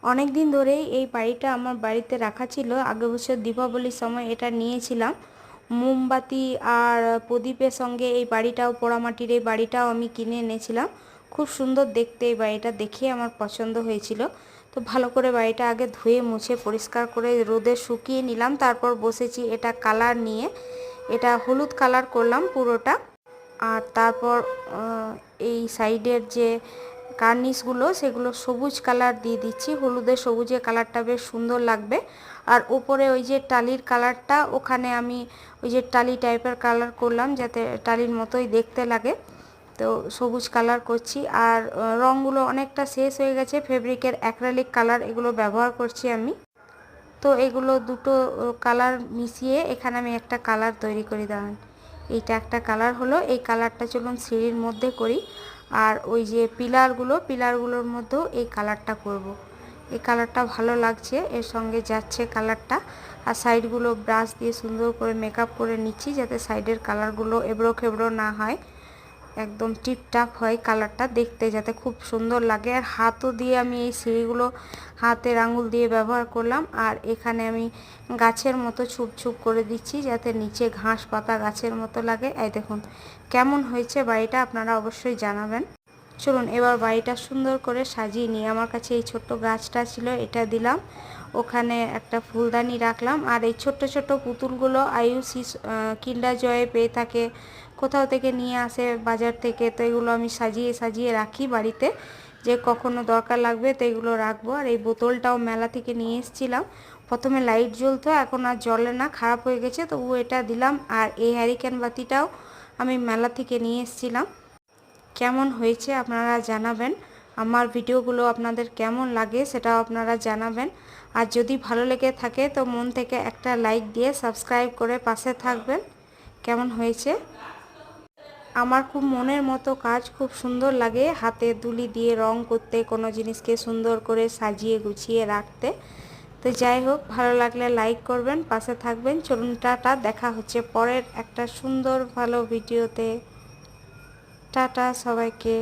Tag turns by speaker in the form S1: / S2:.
S1: অনেক দিন ধরেই এই বাড়িটা আমার বাড়িতে রাখা ছিল। আগের বছর দীপাবলির সময় এটা নিয়েছিলাম। মোমবাতি আর প্রদীপের সঙ্গে এই বাড়িটাও, পোড়ামাটির এই বাড়িটাও আমি কিনে এনেছিলাম। খুব সুন্দর দেখতে এই বাড়িটা, দেখে আমার পছন্দ হয়েছিল। তো ভালো করে বাড়িটা আগে ধুয়ে মুছে পরিষ্কার করে রোদে শুকিয়ে নিলাম, তারপর বসেছি এটা কালার নিয়ে। এটা হলুদ কালার করলাম পুরোটা। আর তারপর এই সাইডের যে কার্নিশগুলো সেগুলো সবুজ কালার দিয়ে দিচ্ছি। হলুদের সবুজে কালারটা বেশ সুন্দর লাগবে। আর উপরে ওই যে টালির কালারটা, ওখানে আমি ওই যে টালি টাইপের কালার করলাম যাতে টালির মতোই দেখতে লাগে। তো সবুজ কালার করছি। আর রঙগুলো অনেকটা শেষ হয়ে গেছে, ফেব্রিকের অ্যাক্রিলিক কালার এগুলো ব্যবহার করছি আমি। তো এগুলো দুটো কালার মিশিয়ে এখানে আমি একটা কালার তৈরি করে দাঁড়ান। এইটা একটা কালার হলো। এই কালারটা চলুন সিঁড়ির মধ্যে করি। আর ওই যে পিলারগুলোর মধ্যেও এই কালারটা করব। এই কালারটা ভালো লাগছে, এর সঙ্গে যাচ্ছে কালারটা। আর সাইডগুলো ব্রাশ দিয়ে সুন্দর করে মেকআপ করে নিচ্ছি যাতে সাইডের কালারগুলো এবড়ো খেবড়ো না হয়, একদম টিপটাপ হয় কালারটা দেখতে, যাতে খুব সুন্দর লাগে। আর হাতও দিয়ে আমি এই সিঁড়িগুলো হাতের আঙুল দিয়ে ব্যবহার করলাম। আর এখানে আমি গাছের মতো ছুপ ছুপ করে দিচ্ছি যাতে নিচে ঘাস পাতা গাছের মতো লাগে। এই দেখুন কেমন হয়েছে বাড়িটা, আপনারা অবশ্যই জানাবেন। চলুন এবার বাড়িটা সুন্দর করে সাজিয়ে নিই। আমার কাছে এই ছোট্ট গাছটা ছিল, এটা দিলাম। ওখানে একটা ফুলদানি রাখলাম। আর এই ছোট্ট ছোট্ট পুতুলগুলো আয়ুষি কিন্ডার জয়ে পেয়ে থাকে, কোথাও থেকে নিয়ে আসে বাজার থেকে। তো এগুলো আমি সাজিয়ে সাজিয়ে রাখি বাড়িতে, যে কখনো দরকার লাগবে তো এগুলো রাখবো। আর এই বোতলটাও মেলা থেকে নিয়ে এসেছিলাম। প্রথমে লাইট জ্বলতো, এখন আর জ্বলে না, খারাপ হয়ে গেছে, তবু এটা দিলাম। আর এই হ্যারিকেন বাতিটাও আমি মেলা থেকে নিয়ে এসেছিলাম। কেমন হয়েছে আপনারা জানাবেন। আমার ভিডিওগুলো আপনাদের কেমন লাগে সেটাও আপনারা জানাবেন। আর যদি ভালো লেগে থাকে তো মন থেকে একটা লাইক দিয়ে সাবস্ক্রাইব করে পাশে থাকবেন। কেমন হয়েছে? আমার খুব মনের মতো কাজ, খুব সুন্দর লাগে হাতে তুলি দিয়ে রং করতে, কোনো জিনিসকে সুন্দর করে সাজিয়ে গুছিয়ে রাখতে। তো যাই হোক, ভালো লাগলে লাইক করবেন, পাশে থাকবেন। চলুন টাটা, দেখা হচ্ছে পরের একটা সুন্দর ভালো ভিডিওতে। টাটা সবাইকে।